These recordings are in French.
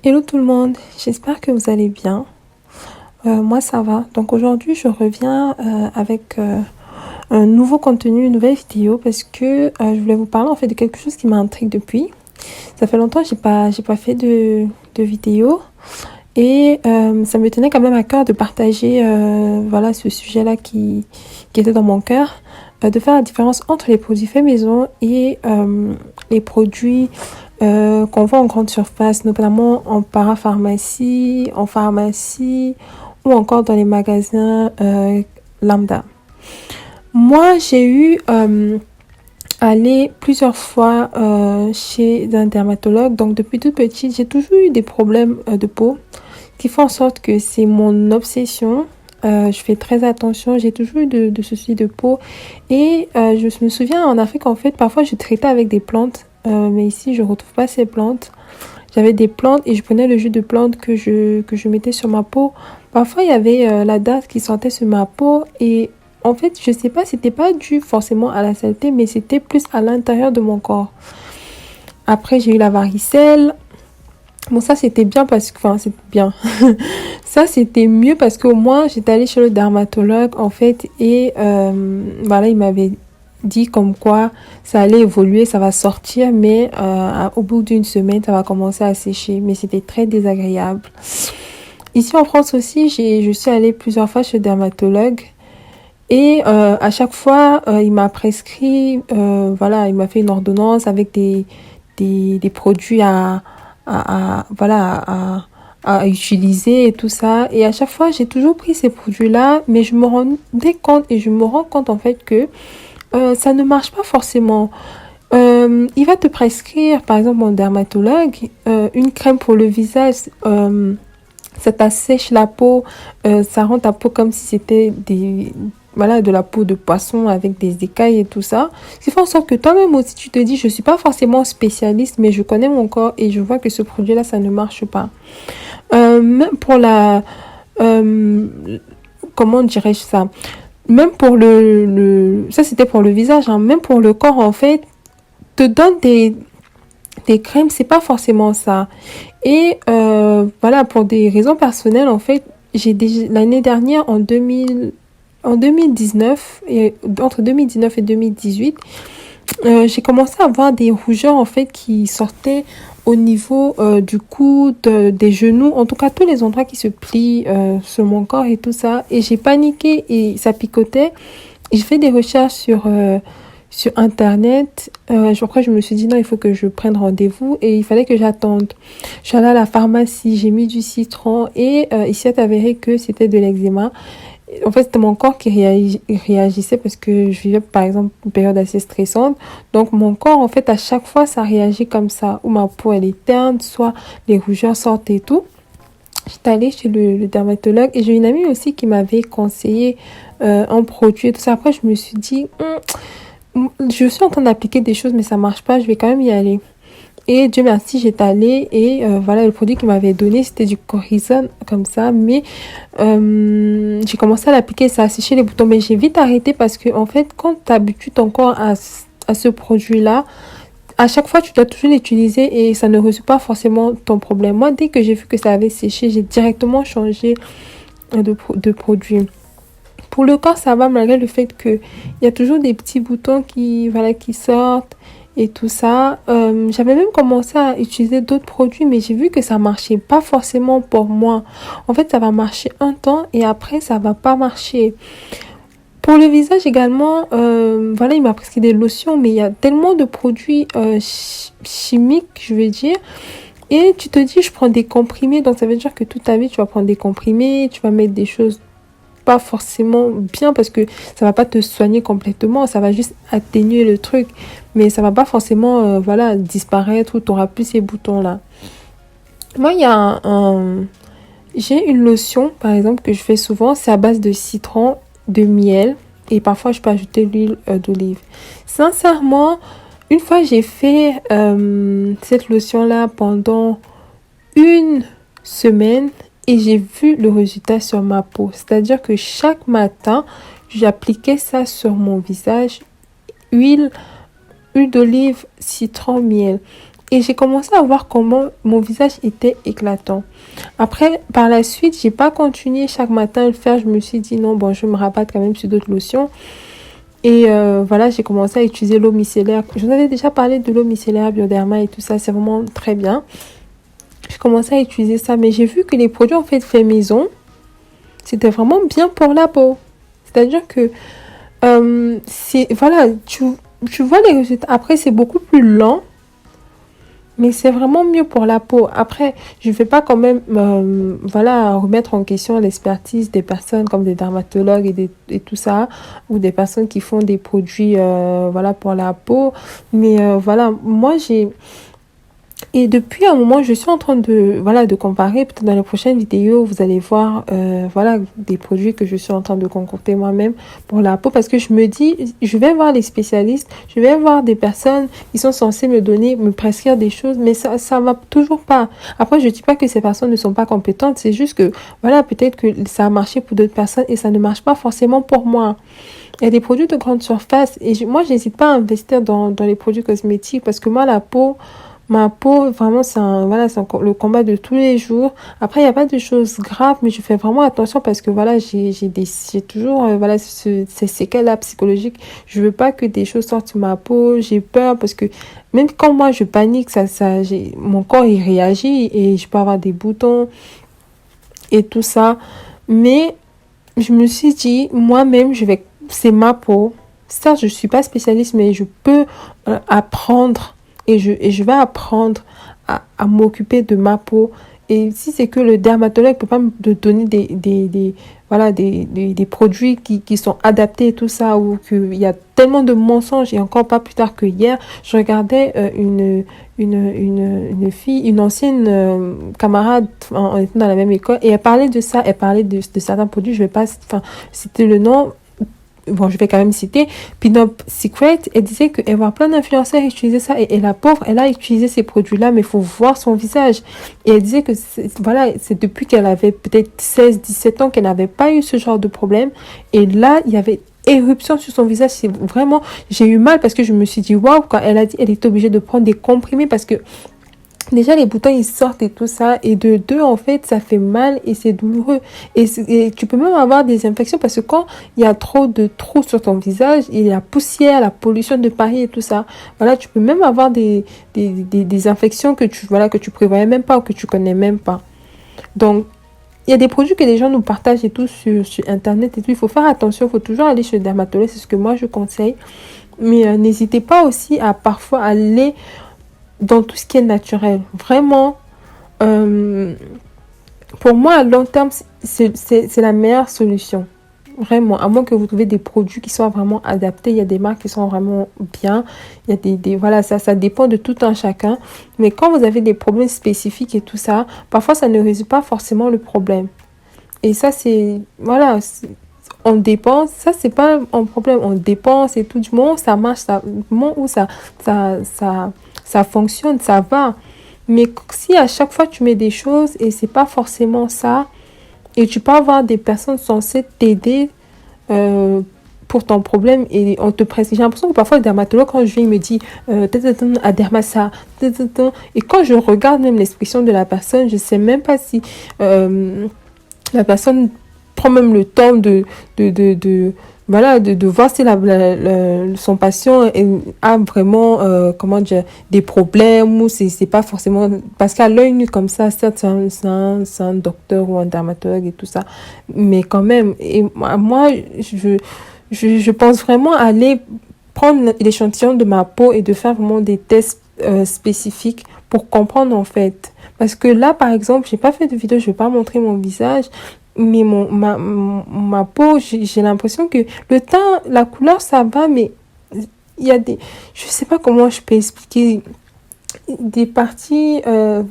Hello tout le monde, j'espère que vous allez bien. Moi ça va. Donc aujourd'hui je reviens avec un nouveau contenu, une nouvelle vidéo parce que je voulais vous parler en fait de quelque chose qui m'intrigue depuis. Ça fait longtemps que j'ai pas fait de vidéo et ça me tenait quand même à cœur de partager voilà ce sujet-là qui était dans mon cœur. De faire la différence entre les produits faits maison et les produits qu'on voit en grande surface, notamment en parapharmacie, en pharmacie ou encore dans les magasins lambda. Moi, j'ai eu aller plusieurs fois chez un dermatologue. Donc, depuis toute petite, j'ai toujours eu des problèmes de peau qui font en sorte que c'est mon obsession. Je fais très attention, j'ai toujours eu de soucis de peau et je me souviens en Afrique en fait parfois je traitais avec des plantes mais ici je retrouve pas ces plantes. J'avais des plantes et je prenais le jus de plante que je mettais sur ma peau. Parfois il y avait la date qui sortait sur ma peau et en fait je sais pas, c'était pas dû forcément à la saleté mais c'était plus à l'intérieur de mon corps. Après j'ai eu la varicelle. Bon, ça, c'était bien parce que... Enfin, c'est bien. Ça, c'était mieux parce qu'au moins, j'étais allée chez le dermatologue, en fait, et voilà, il m'avait dit comme quoi ça allait évoluer, ça va sortir, mais au bout d'une semaine, ça va commencer à sécher. Mais c'était très désagréable. Ici, en France aussi, je suis allée plusieurs fois chez le dermatologue. Et à chaque fois, il m'a prescrit, voilà, il m'a fait une ordonnance avec des produits voilà, à utiliser et tout ça. Et à chaque fois, j'ai toujours pris ces produits-là, mais je me rendais compte et je me rends compte en fait que ça ne marche pas forcément. Il va te prescrire, par exemple, mon dermatologue, une crème pour le visage. Ça t'assèche la peau, ça rend ta peau comme si c'était voilà, de la peau de poisson avec des écailles et tout ça. Ce qui fait en sorte que toi-même aussi, tu te dis, je suis pas forcément spécialiste, mais je connais mon corps et je vois que ce produit-là, ça ne marche pas. Même pour euh, comment dirais-je ça? Même pour ça c'était pour le visage, hein. Même pour le corps, en fait, te donne des crèmes, c'est pas forcément ça. Et voilà, pour des raisons personnelles, en fait, l'année dernière, en 2019, et entre 2019 et 2018, j'ai commencé à avoir des rougeurs, en fait, qui sortaient au niveau du coude, des genoux, en tout cas tous les endroits qui se plient sur mon corps et tout ça. Et j'ai paniqué et ça picotait. J'ai fait des recherches sur Internet. Après, je me suis dit non, il faut que je prenne rendez-vous et il fallait que j'attende. Je suis allée à la pharmacie, j'ai mis du citron et il s'est avéré que c'était de l'eczéma. En fait, c'était mon corps qui réagissait parce que je vivais, par exemple, une période assez stressante. Donc, mon corps, en fait, à chaque fois, ça réagit comme ça. Ou ma peau, elle est terne, soit les rougeurs sortent et tout. J'étais allée chez le dermatologue et j'ai une amie aussi qui m'avait conseillé un produit et tout ça. Après, je me suis dit, je suis en train d'appliquer des choses, mais ça marche pas, je vais quand même y aller. Et Dieu merci, j'étais allée et voilà, le produit qu'il m'avait donné, c'était du Corizon comme ça. Mais j'ai commencé à l'appliquer, ça a séché les boutons. Mais j'ai vite arrêté parce que en fait, quand tu habitues ton corps à ce produit-là, à chaque fois, tu dois toujours l'utiliser et ça ne résout pas forcément ton problème. Moi, dès que j'ai vu que ça avait séché, j'ai directement changé de produit. Pour le corps, ça va malgré le fait que il y a toujours des petits boutons voilà, qui sortent et tout ça. J'avais même commencé à utiliser d'autres produits, mais j'ai vu que ça marchait pas forcément pour moi. En fait, ça va marcher un temps et après, ça va pas marcher. Pour le visage également, voilà, il m'a prescrit des lotions, mais il y a tellement de produits chimiques, je veux dire. Et tu te dis, je prends des comprimés, donc ça veut dire que toute ta vie, tu vas prendre des comprimés, tu vas mettre des choses pas forcément bien parce que ça va pas te soigner complètement, ça va juste atténuer le truc, mais ça va pas forcément, voilà, disparaître ou tu auras plus ces boutons-là. Moi, il y a j'ai une lotion, par exemple, que je fais souvent, c'est à base de citron, de miel, et parfois je peux ajouter l'huile d'olive. Sincèrement, une fois j'ai fait cette lotion-là pendant une semaine et j'ai vu le résultat sur ma peau. C'est-à-dire que chaque matin, j'appliquais ça sur mon visage, huile d'olive, citron, miel. Et j'ai commencé à voir comment mon visage était éclatant. Après, par la suite, j'ai pas continué chaque matin à le faire. Je me suis dit non, bon, je me rabatte quand même sur d'autres lotions. Et voilà, j'ai commencé à utiliser l'eau micellaire. Je vous avais déjà parlé de l'eau micellaire Bioderma et tout ça. C'est vraiment très bien. J'ai commencé à utiliser ça. Mais j'ai vu que les produits en fait maison, c'était vraiment bien pour la peau. C'est-à-dire que voilà, tu vois les résultats. Après, c'est beaucoup plus lent. Mais c'est vraiment mieux pour la peau. Après, je ne vais pas quand même voilà, remettre en question l'expertise des personnes comme des dermatologues et tout ça, ou des personnes qui font des produits voilà, pour la peau. Mais voilà, moi, j'ai... Et depuis un moment, je suis en train de, voilà, de comparer. Peut-être dans les prochaines vidéos, vous allez voir voilà, des produits que je suis en train de concocter moi-même pour la peau. Parce que je me dis, je vais voir les spécialistes, je vais voir des personnes qui sont censées me donner, me prescrire des choses. Mais ça va toujours pas. Après, je dis pas que ces personnes ne sont pas compétentes. C'est juste que, voilà, peut-être que ça a marché pour d'autres personnes et ça ne marche pas forcément pour moi. Il y a des produits de grande surface. Et moi, j'hésite pas à investir dans les produits cosmétiques parce que moi, la peau... Ma peau, vraiment, voilà, le combat de tous les jours. Après, il n'y a pas de choses graves, mais je fais vraiment attention parce que, voilà, j'ai toujours, voilà, ces séquelles-là psychologiques. Je veux pas que des choses sortent de ma peau. J'ai peur parce que même quand moi, je panique, mon corps, il réagit et je peux avoir des boutons et tout ça. Mais je me suis dit, moi-même, c'est ma peau. Certes, je suis pas spécialiste, mais je peux apprendre. Et je vais apprendre à m'occuper de ma peau. Et si c'est que le dermatologue ne peut pas me donner voilà, des produits qui sont adaptés et tout ça, ou qu'il y a tellement de mensonges, et encore pas plus tard que hier, je regardais une fille, une ancienne camarade, on était dans la même école, et elle parlait de ça, elle parlait de certains produits, je vais pas, enfin, citer le nom, bon, je vais quand même citer, Pin-Up Secret, elle disait qu'elle voit plein d'influenceurs utiliser ça, et la pauvre, elle a utilisé ces produits-là, mais il faut voir son visage. Et elle disait que, voilà, c'est depuis qu'elle avait peut-être 16-17 ans qu'elle n'avait pas eu ce genre de problème, et là, il y avait éruption sur son visage. C'est vraiment, j'ai eu mal parce que je me suis dit, waouh, quand elle a dit, elle était obligée de prendre des comprimés parce que déjà, les boutons, ils sortent et tout ça. Et de deux, en fait, ça fait mal et c'est douloureux. Et tu peux même avoir des infections parce que quand il y a trop de trous sur ton visage, il y a la poussière, la pollution de Paris et tout ça. Voilà, tu peux même avoir des infections que tu prévoyais même pas ou que tu connais même pas. Donc, il y a des produits que les gens nous partagent et tout sur Internet et tout. Il faut faire attention, il faut toujours aller chez le dermatologue. C'est ce que moi, je conseille. Mais n'hésitez pas aussi à parfois aller dans tout ce qui est naturel. Vraiment, pour moi, à long terme, c'est la meilleure solution. Vraiment, à moins que vous trouviez des produits qui soient vraiment adaptés. Il y a des marques qui sont vraiment bien. Il y a voilà, ça dépend de tout un chacun. Mais quand vous avez des problèmes spécifiques et tout ça, parfois, ça ne résout pas forcément le problème. Et ça, voilà, on dépense. Ça, c'est pas un problème. On dépense et tout. Du moment où ça marche, du moment où ça fonctionne, ça va. Mais si à chaque fois tu mets des choses et c'est pas forcément ça, et tu peux avoir des personnes censées t'aider pour ton problème et on te prescrit. J'ai l'impression que parfois le dermatologue, quand je viens, il me dit Aderma ça, et quand je regarde même l'expression de la personne, je sais même pas si la personne prend même le temps voilà, de voir si son patient a vraiment comment dire, des problèmes ou c'est pas forcément parce qu'à l'œil nu comme ça, certes c'est un docteur ou un dermatologue et tout ça, mais quand même, et moi je pense vraiment aller prendre l'échantillon de ma peau et de faire vraiment des tests spécifiques pour comprendre en fait. Parce que là, par exemple, j'ai pas fait de vidéo, je vais pas montrer mon visage, mais ma peau, j'ai l'impression que le teint, la couleur, ça va, mais il y a je sais pas comment je peux expliquer, des parties,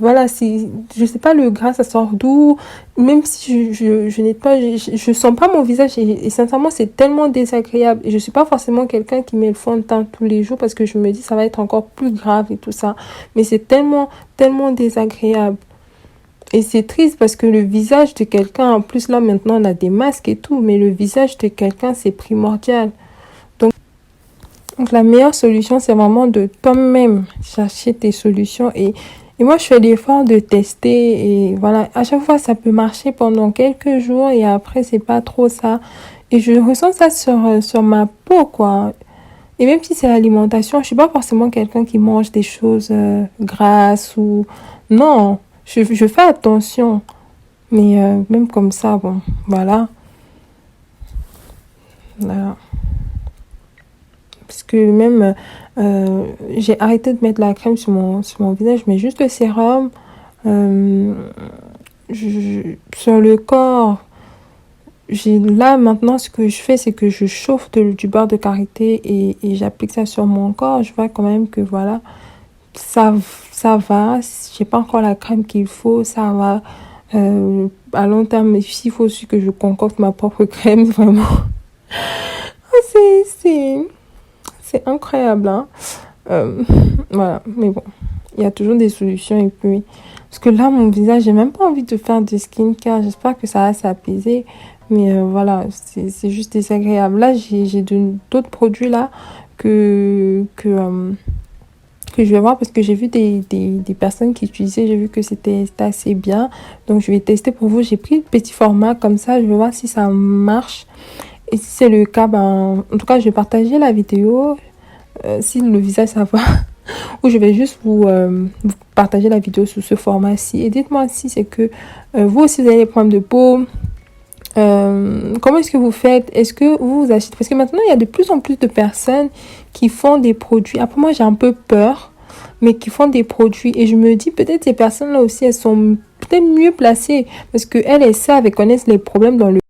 voilà, je sais pas, le gras, ça sort d'où, même si je n'ai pas, je sens pas mon visage, et sincèrement, c'est tellement désagréable, et je suis pas forcément quelqu'un qui met le fond de teint tous les jours, parce que je me dis, ça va être encore plus grave et tout ça, mais c'est tellement, tellement désagréable. Et c'est triste parce que le visage de quelqu'un, en plus là maintenant on a des masques et tout, mais le visage de quelqu'un c'est primordial. Donc Donc, la meilleure solution, c'est vraiment de toi-même chercher tes solutions. Et moi, je fais l'effort de tester. Et voilà, à chaque fois, ça peut marcher pendant quelques jours. Et après, c'est pas trop ça. Et je ressens ça sur ma peau, quoi. Et même si c'est l'alimentation, je suis pas forcément quelqu'un qui mange des choses grasses ou... Non, je fais attention. Mais même comme ça, bon, voilà. Voilà. Parce que même, j'ai arrêté de mettre la crème sur mon visage, mais juste le sérum. Euh, sur le corps, là maintenant, ce que je fais, c'est que je chauffe du beurre de karité et j'applique ça sur mon corps. Je vois quand même que voilà, ça, ça va. J'ai pas encore la crème qu'il faut, ça va. À long terme, il faut aussi que je concocte ma propre crème, vraiment. C'est c'est incroyable, hein. Euh, voilà, mais bon, il y a toujours des solutions. Et puis, parce que là, mon visage, j'ai même pas envie de faire de skincare. J'espère que ça va s'apaiser. Mais voilà, c'est juste désagréable. Là, j'ai d'autres produits là que je vais voir parce que j'ai vu des personnes qui utilisaient. J'ai vu que c'était assez bien. Donc, je vais tester pour vous. J'ai pris le petit format comme ça. Je vais voir si ça marche. Et si c'est le cas, ben, en tout cas, je vais partager la vidéo. Si le visage ça va, ou je vais juste vous partager la vidéo sous ce format-ci. Et dites-moi si c'est que vous aussi vous avez des problèmes de peau. Comment est-ce que vous faites? Est-ce que vous achetez? Parce que maintenant, il y a de plus en plus de personnes qui font des produits. Après, moi, j'ai un peu peur, mais qui font des produits. Et je me dis, peut-être ces personnes-là aussi, elles sont peut-être mieux placées. Parce qu'elles savent et connaissent les problèmes dans le